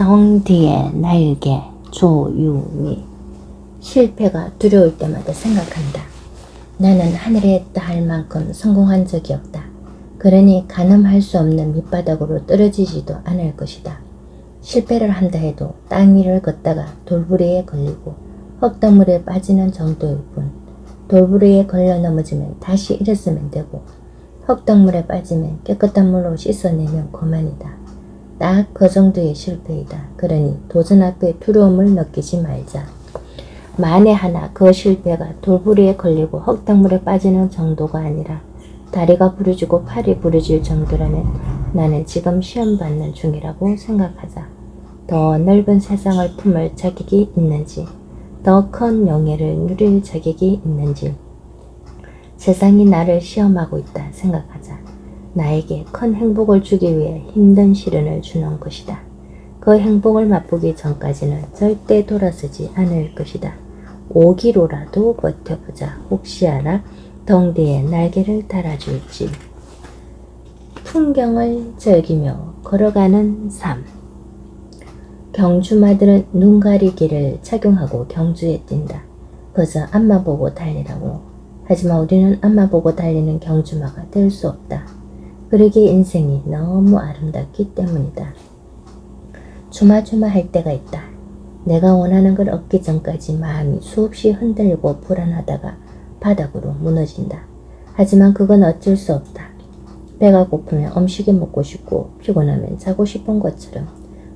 덩디의 날개 조유미. 실패가 두려울 때마다 생각한다. 나는 하늘에 닿을 만큼 성공한 적이 없다. 그러니 가늠할 수 없는 밑바닥으로 떨어지지도 않을 것이다. 실패를 한다 해도 땅 위를 걷다가 돌부리에 걸리고 흙덩물에 빠지는 정도일 뿐. 돌부리에 걸려 넘어지면 다시 일어서면 되고 흙덩물에 빠지면 깨끗한 물로 씻어내면 그만이다. 딱 그 정도의 실패이다. 그러니 도전 앞에 두려움을 느끼지 말자. 만에 하나 그 실패가 돌부리에 걸리고 흙탕물에 빠지는 정도가 아니라 다리가 부러지고 팔이 부러질 정도라면 나는 지금 시험 받는 중이라고 생각하자. 더 넓은 세상을 품을 자격이 있는지, 더 큰 영예를 누릴 자격이 있는지, 세상이 나를 시험하고 있다 생각하자. 나에게 큰 행복을 주기 위해 힘든 시련을 주는 것이다. 그 행복을 맛보기 전까지는 절대 돌아서지 않을 것이다. 오기로라도 버텨보자. 혹시 알아? 덩디에 날개를 달아줄지. 풍경을 즐기며 걸어가는 삶. 경주마들은 눈가리개를 착용하고 경주에 뛴다. 그저 앞만 보고 달리라고. 하지만 우리는 앞만 보고 달리는 경주마가 될 수 없다. 그러기에 인생이 너무 아름답기 때문이다. 주마주마할 때가 있다. 내가 원하는 걸 얻기 전까지 마음이 수없이 흔들리고 불안하다가 바닥으로 무너진다. 하지만 그건 어쩔 수 없다. 배가 고프면 음식이 먹고 싶고 피곤하면 자고 싶은 것처럼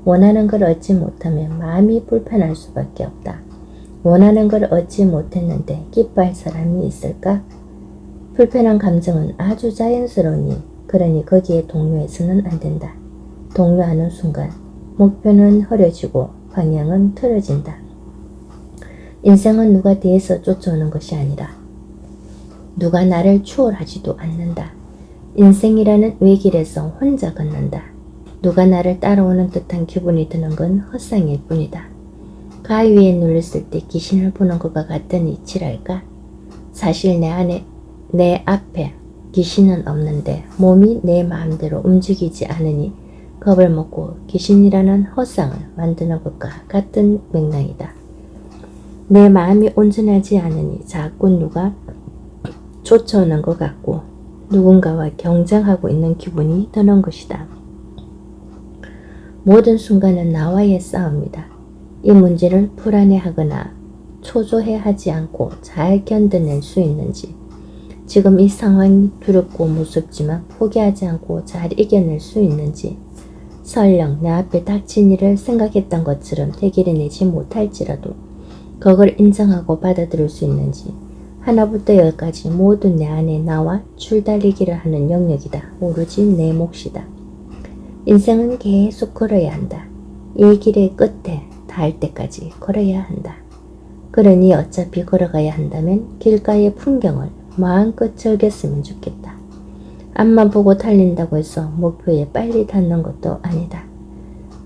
원하는 걸 얻지 못하면 마음이 불편할 수밖에 없다. 원하는 걸 얻지 못했는데 기뻐할 사람이 있을까? 불편한 감정은 아주 자연스러우니 그러니 거기에 동요해서는 안 된다. 동요하는 순간 목표는 흐려지고 방향은 틀어진다. 인생은 누가 뒤에서 쫓아오는 것이 아니라 누가 나를 추월하지도 않는다. 인생이라는 외길에서 혼자 걷는다. 누가 나를 따라오는 듯한 기분이 드는 건 헛상일 뿐이다. 가위 위에 눌렸을 때 귀신을 보는 것과 같은 이치랄까? 사실 내 앞에 귀신은 없는데 몸이 내 마음대로 움직이지 않으니 겁을 먹고 귀신이라는 헛상을 만드는 것과 같은 맥락이다. 내 마음이 온전하지 않으니 자꾸 누가 쫓아오는 것 같고 누군가와 경쟁하고 있는 기분이 드는 것이다. 모든 순간은 나와의 싸움이다. 이 문제를 불안해하거나 초조해하지 않고 잘 견뎌낼 수 있는지, 지금 이 상황이 두렵고 무섭지만 포기하지 않고 잘 이겨낼 수 있는지, 설령 내 앞에 닥친 일을 생각했던 것처럼 해결해내지 못할지라도 그걸 인정하고 받아들일 수 있는지, 하나부터 열까지 모두 내 안에 나와 줄달리기를 하는 영역이다. 오로지 내 몫이다. 인생은 계속 걸어야 한다. 이 길의 끝에 닿을 때까지 걸어야 한다. 그러니 어차피 걸어가야 한다면 길가의 풍경을 마음껏 즐겼으면 좋겠다. 앞만 보고 달린다고 해서 목표에 빨리 닿는 것도 아니다.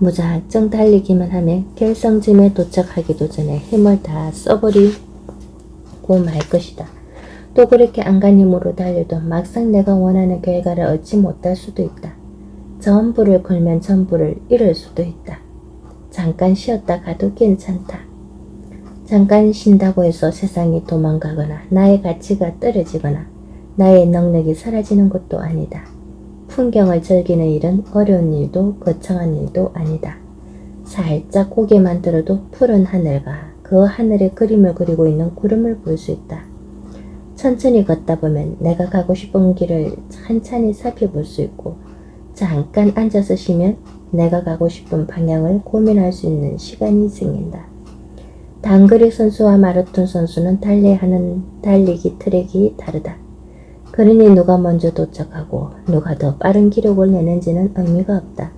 무작정 달리기만 하면 결성점에 도착하기도 전에 힘을 다 써버리고 말 것이다. 또 그렇게 안간힘으로 달려도 막상 내가 원하는 결과를 얻지 못할 수도 있다. 전부를 걸면 전부를 잃을 수도 있다. 잠깐 쉬었다 가도 괜찮다. 잠깐 쉰다고 해서 세상이 도망가거나 나의 가치가 떨어지거나 나의 능력이 사라지는 것도 아니다. 풍경을 즐기는 일은 어려운 일도 거창한 일도 아니다. 살짝 고개만 들어도 푸른 하늘과 그 하늘에 그림을 그리고 있는 구름을 볼 수 있다. 천천히 걷다 보면 내가 가고 싶은 길을 찬찬히 살펴볼 수 있고, 잠깐 앉아서 쉬면 내가 가고 싶은 방향을 고민할 수 있는 시간이 생긴다. 단거리 선수와 마라톤 선수는 달려야 하는 달리기 트랙이 다르다. 그러니 누가 먼저 도착하고 누가 더 빠른 기록을 내는지는 의미가 없다.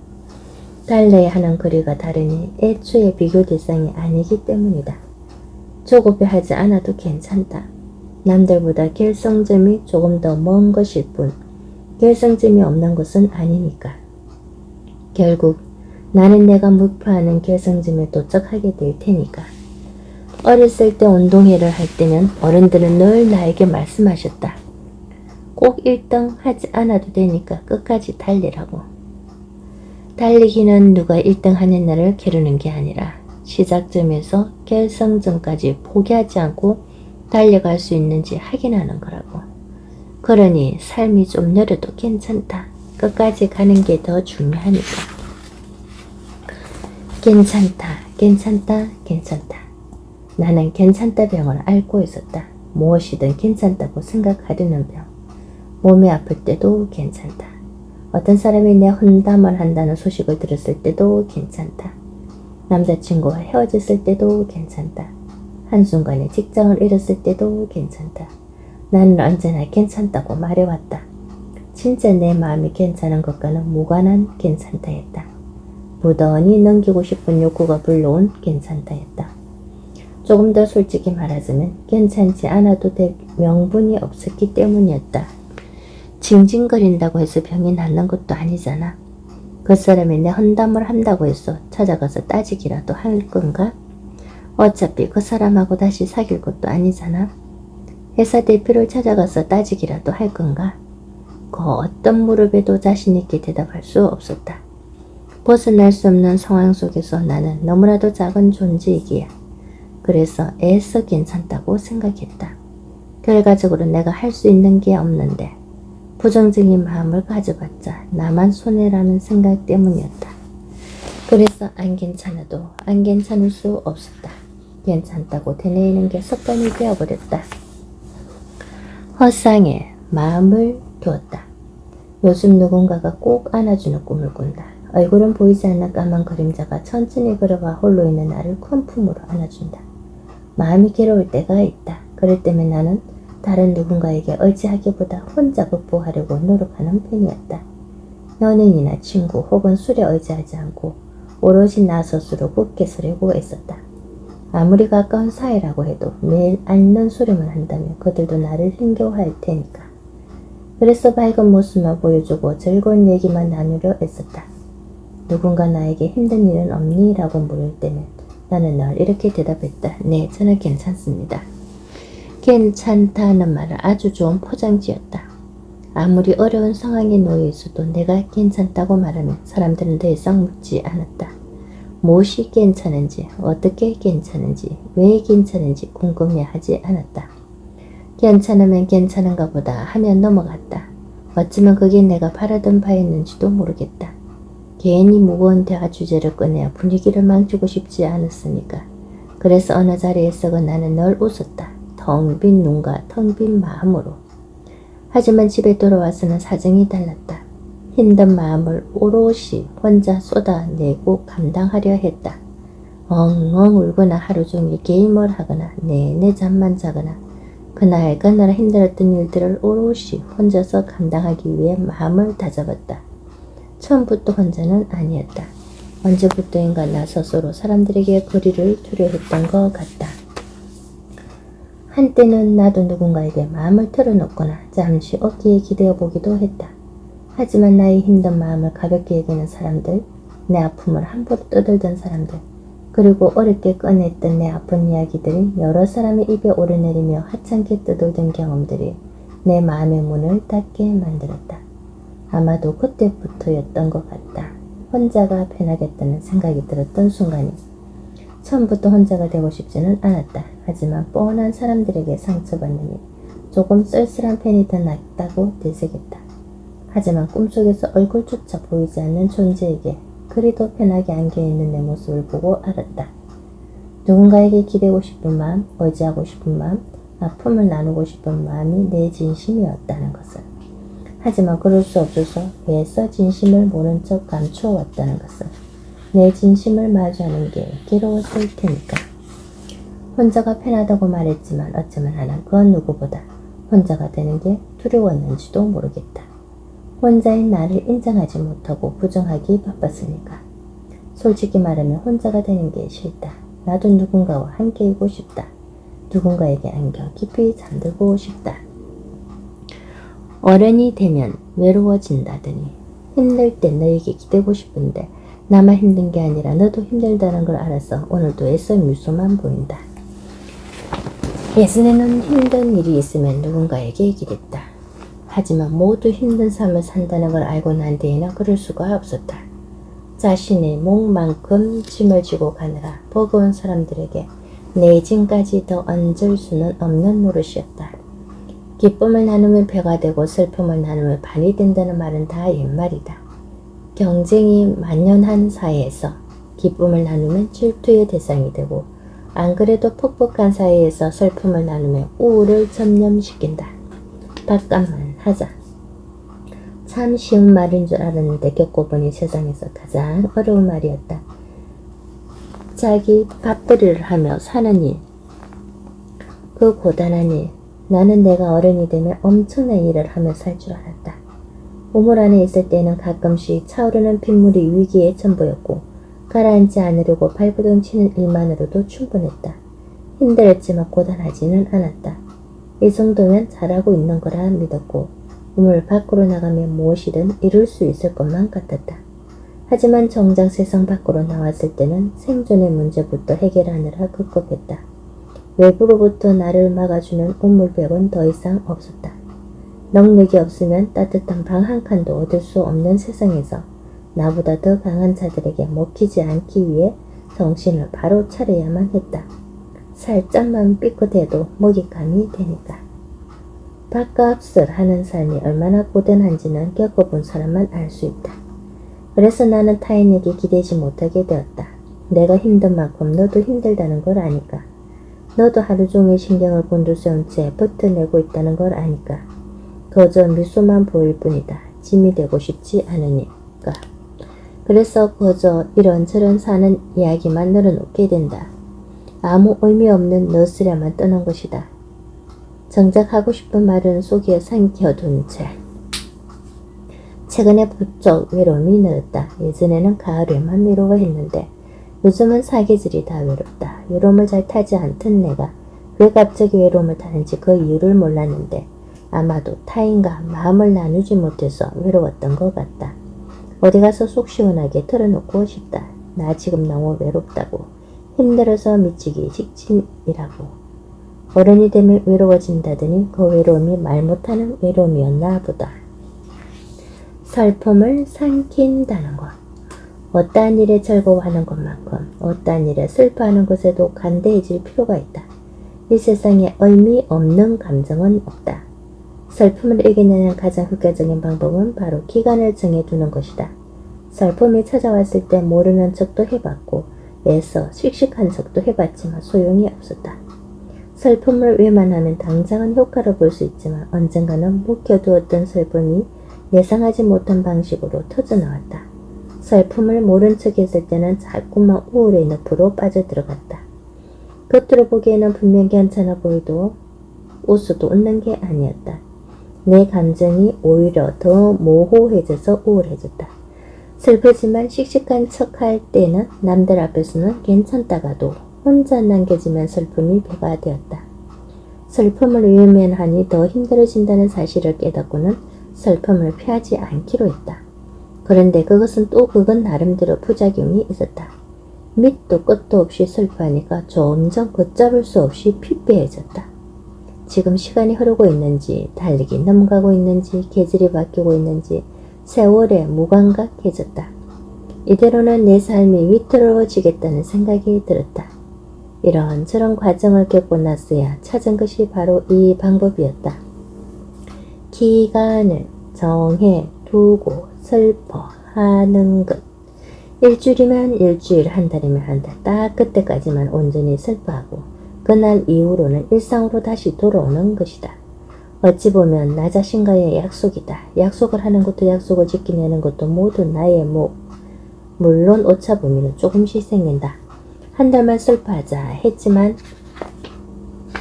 달려야 하는 거리가 다르니 애초에 비교 대상이 아니기 때문이다. 조급해하지 않아도 괜찮다. 남들보다 결성점이 조금 더 먼 것일 뿐 결성점이 없는 것은 아니니까. 결국 나는 내가 목표하는 결성점에 도착하게 될 테니까. 어렸을 때 운동회를 할 때는 어른들은 늘 나에게 말씀하셨다. 꼭 1등 하지 않아도 되니까 끝까지 달리라고. 달리기는 누가 1등 하는 날을 겨루는 게 아니라 시작점에서 결승점까지 포기하지 않고 달려갈 수 있는지 확인하는 거라고. 그러니 삶이 좀 느려도 괜찮다. 끝까지 가는 게 더 중요하니까. 괜찮다, 괜찮다, 괜찮다. 나는 괜찮다 병을 앓고 있었다. 무엇이든 괜찮다고 생각하려는 병. 몸이 아플 때도 괜찮다. 어떤 사람이 내 혼담을 한다는 소식을 들었을 때도 괜찮다. 남자친구와 헤어졌을 때도 괜찮다. 한순간에 직장을 잃었을 때도 괜찮다. 나는 언제나 괜찮다고 말해왔다. 진짜 내 마음이 괜찮은 것과는 무관한 괜찮다였다. 무던히 넘기고 싶은 욕구가 불러온 괜찮다였다. 조금 더 솔직히 말하자면 괜찮지 않아도 될 명분이 없었기 때문이었다. 징징거린다고 해서 병이 낫는 것도 아니잖아. 그 사람이 내 헌담을 한다고 해서 찾아가서 따지기라도 할 건가? 어차피 그 사람하고 다시 사귈 것도 아니잖아. 회사 대표를 찾아가서 따지기라도 할 건가? 그 어떤 무릎에도 자신 있게 대답할 수 없었다. 벗어날 수 없는 상황 속에서 나는 너무나도 작은 존재이기에 그래서 애써 괜찮다고 생각했다. 결과적으로 내가 할 수 있는 게 없는데 부정적인 마음을 가져봤자 나만 손해라는 생각 때문이었다. 그래서 안 괜찮아도 안 괜찮을 수 없었다. 괜찮다고 되뇌이는 게 습관이 되어버렸다. 허상에 마음을 두었다. 요즘 누군가가 꼭 안아주는 꿈을 꾼다. 얼굴은 보이지 않는 까만 그림자가 천천히 걸어와 홀로 있는 나를 큰 품으로 안아준다. 마음이 괴로울 때가 있다. 그럴 때면 나는 다른 누군가에게 의지하기보다 혼자 극복하려고 노력하는 편이었다. 연인이나 친구 혹은 술에 의지하지 않고 오로지 나 스스로 굳게 서려고 애썼다. 아무리 가까운 사이라고 해도 매일 앓는 소리만 한다면 그들도 나를 힘겨워할 테니까. 그래서 밝은 모습만 보여주고 즐거운 얘기만 나누려 애썼다. 누군가 나에게 힘든 일은 없니? 라고 물을 때면 나는 늘 이렇게 대답했다. 네, 저는 괜찮습니다. 괜찮다는 말은 아주 좋은 포장지였다. 아무리 어려운 상황에 놓여 있어도 내가 괜찮다고 말하면 사람들은 더 이상 묻지 않았다. 무엇이 괜찮은지, 어떻게 괜찮은지, 왜 괜찮은지 궁금해하지 않았다. 괜찮으면 괜찮은가 보다 하며 넘어갔다. 어쩌면 그게 내가 바라던 바였는지도 모르겠다. 괜히 무거운 대화 주제를 꺼내어 분위기를 망치고 싶지 않았으니까. 그래서 어느 자리에서 나는 늘 웃었다. 텅 빈 눈과 텅 빈 마음으로. 하지만 집에 돌아와서는 사정이 달랐다. 힘든 마음을 오롯이 혼자 쏟아내고 감당하려 했다. 엉엉 울거나 하루 종일 게임을 하거나 내내 잠만 자거나 그날 힘들었던 일들을 오롯이 혼자서 감당하기 위해 마음을 다잡았다. 처음부터 혼자는 아니었다. 언제부터인가 나 스스로 사람들에게 거리를 두려 했던 것 같다. 한때는 나도 누군가에게 마음을 털어놓거나 잠시 어깨에 기대어 보기도 했다. 하지만 나의 힘든 마음을 가볍게 여기는 사람들, 내 아픔을 함부로 떠들던 사람들, 그리고 어렵게 꺼냈던 내 아픈 이야기들이 여러 사람의 입에 오르내리며 하찮게 떠돌던 경험들이 내 마음의 문을 닫게 만들었다. 아마도 그때부터였던 것 같다. 혼자가 편하겠다는 생각이 들었던 순간이. 처음부터 혼자가 되고 싶지는 않았다. 하지만 뻔한 사람들에게 상처받느니 조금 쓸쓸한 편이 더 낫다고 되새겼다. 하지만 꿈속에서 얼굴조차 보이지 않는 존재에게 그리도 편하게 안겨있는 내 모습을 보고 알았다. 누군가에게 기대고 싶은 마음, 의지하고 싶은 마음, 아픔을 나누고 싶은 마음이 내 진심이었다는 것을. 하지만 그럴 수 없어서 애써 진심을 모른 척 감추어 왔다는 것을. 내 진심을 마주하는 게 괴로웠을 테니까. 혼자가 편하다고 말했지만 어쩌면 나는 그 누구보다 혼자가 되는 게 두려웠는지도 모르겠다. 혼자인 나를 인정하지 못하고 부정하기 바빴으니까. 솔직히 말하면 혼자가 되는 게 싫다. 나도 누군가와 함께이고 싶다. 누군가에게 안겨 깊이 잠들고 싶다. 어른이 되면 외로워진다더니 힘들 때 너에게 기대고 싶은데 나만 힘든 게 아니라 너도 힘들다는 걸 알아서 오늘도 애써 미소만 보인다. 예전에는 힘든 일이 있으면 누군가에게 기댔다. 하지만 모두 힘든 삶을 산다는 걸 알고 난 뒤에는 그럴 수가 없었다. 자신의 목만큼 짐을 지고 가느라 버거운 사람들에게 내 짐까지 더 얹을 수는 없는 노릇이었다. 기쁨을 나누면 배가 되고 슬픔을 나누면 반이 된다는 말은 다 옛말이다. 경쟁이 만연한 사회에서 기쁨을 나누면 질투의 대상이 되고 안 그래도 퍽퍽한 사회에서 슬픔을 나누면 우울을 전염시킨다. 밥값만 하자. 참 쉬운 말인 줄 알았는데 겪어보니 세상에서 가장 어려운 말이었다. 자기 밥벌이를 하며 사는 일, 그 고단한 일, 나는 내가 어른이 되면 엄청난 일을 하며 살 줄 알았다. 우물 안에 있을 때는 가끔씩 차오르는 빗물이 위기의 전부였고 가라앉지 않으려고 발버둥 치는 일만으로도 충분했다. 힘들었지만 고단하지는 않았다. 이 정도면 잘하고 있는 거라 믿었고 우물 밖으로 나가면 무엇이든 이룰 수 있을 것만 같았다. 하지만 정작 세상 밖으로 나왔을 때는 생존의 문제부터 해결하느라 급급했다. 외부로부터 나를 막아주는 우물벽은 더 이상 없었다. 능력이 없으면 따뜻한 방 한 칸도 얻을 수 없는 세상에서 나보다 더 강한 자들에게 먹히지 않기 위해 정신을 바로 차려야만 했다. 살짝만 삐끗해도 먹잇감이 되니까. 밥값을 하는 삶이 얼마나 고단한지는 겪어본 사람만 알 수 있다. 그래서 나는 타인에게 기대지 못하게 되었다. 내가 힘든 만큼 너도 힘들다는 걸 아니까. 너도 하루 종일 신경을 곤두세운 채 버텨내고 있다는 걸 아니까. 그저 미소만 보일 뿐이다. 짐이 되고 싶지 않으니까. 그래서 그저 이런저런 사는 이야기만 늘어놓게 된다. 아무 의미 없는 너스레만 떠난 것이다. 정작 하고 싶은 말은 속에 삼켜둔 채. 최근에 부쩍 외로움이 늘었다. 예전에는 가을에만 외로워했는데 요즘은 사계절이 다 외롭다. 외로움을 잘 타지 않던 내가 왜 갑자기 외로움을 타는지 그 이유를 몰랐는데 아마도 타인과 마음을 나누지 못해서 외로웠던 것 같다. 어디 가서 속 시원하게 털어놓고 싶다. 나 지금 너무 외롭다고. 힘들어서 미치기 직진이라고. 어른이 되면 외로워진다더니 그 외로움이 말 못하는 외로움이었나 보다. 슬픔을 삼킨다는 것. 어떠한 일에 즐거워하는 것만큼 어떠한 일에 슬퍼하는 것에도 간대해질 필요가 있다. 이 세상에 의미 없는 감정은 없다. 슬픔을 이겨내는 가장 효과적인 방법은 바로 기간을 정해두는 것이다. 슬픔이 찾아왔을 때 모르는 척도 해봤고 애써 씩씩한 척도 해봤지만 소용이 없었다. 슬픔을 외면하면 당장은 효과를 볼 수 있지만 언젠가는 묵혀두었던 슬픔이 예상하지 못한 방식으로 터져나왔다. 슬픔을 모른 척 했을 때는 자꾸만 우울의 늪으로 빠져들어갔다. 겉으로 보기에는 분명 괜찮아 보여도 웃어도 웃는 게 아니었다. 내 감정이 오히려 더 모호해져서 우울해졌다. 슬프지만 씩씩한 척 할 때는 남들 앞에서는 괜찮다가도 혼자 남겨지면 슬픔이 배가 되었다. 슬픔을 외면하니 더 힘들어진다는 사실을 깨닫고는 슬픔을 피하지 않기로 했다. 그런데 그건 나름대로 부작용이 있었다. 밑도 끝도 없이 슬퍼하니까 점점 걷잡을 수 없이 피폐해졌다. 지금 시간이 흐르고 있는지 달리기 넘어가고 있는지 계절이 바뀌고 있는지 세월에 무감각해졌다. 이대로는 내 삶이 위태로워지겠다는 생각이 들었다. 이런저런 과정을 겪고 나서야 찾은 것이 바로 이 방법이었다. 기간을 정해 두고 슬퍼하는 것. 일주일이면 일주일, 한 달이면 한 달, 딱 그때까지만 온전히 슬퍼하고 그날 이후로는 일상으로 다시 돌아오는 것이다. 어찌 보면 나 자신과의 약속이다. 약속을 하는 것도 약속을 지키려는 것도 모두 나의 목. 물론 오차범위는 조금씩 생긴다. 한 달만 슬퍼하자 했지만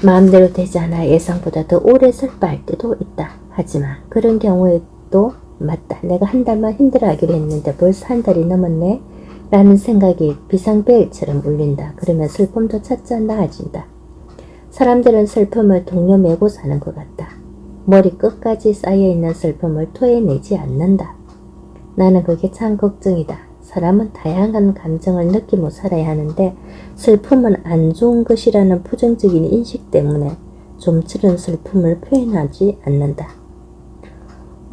마음대로 되지 않아 예상보다 더 오래 슬퍼할 때도 있다. 하지만 그런 경우에도 맞다. 내가 한 달만 힘들어하기로 했는데 벌써 한 달이 넘었네. 라는 생각이 비상벨처럼 울린다. 그러면 슬픔도 차차 나아진다. 사람들은 슬픔을 동요 메고 사는 것 같다. 머리 끝까지 쌓여있는 슬픔을 토해내지 않는다. 나는 그게 참 걱정이다. 사람은 다양한 감정을 느끼며 살아야 하는데 슬픔은 안 좋은 것이라는 부정적인 인식 때문에 좀처럼 슬픔을 표현하지 않는다.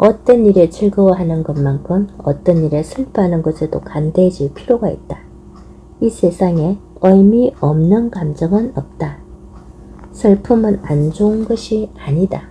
어떤 일에 즐거워하는 것만큼 어떤 일에 슬퍼하는 것에도 간대해질 필요가 있다. 이 세상에 의미 없는 감정은 없다. 슬픔은 안 좋은 것이 아니다.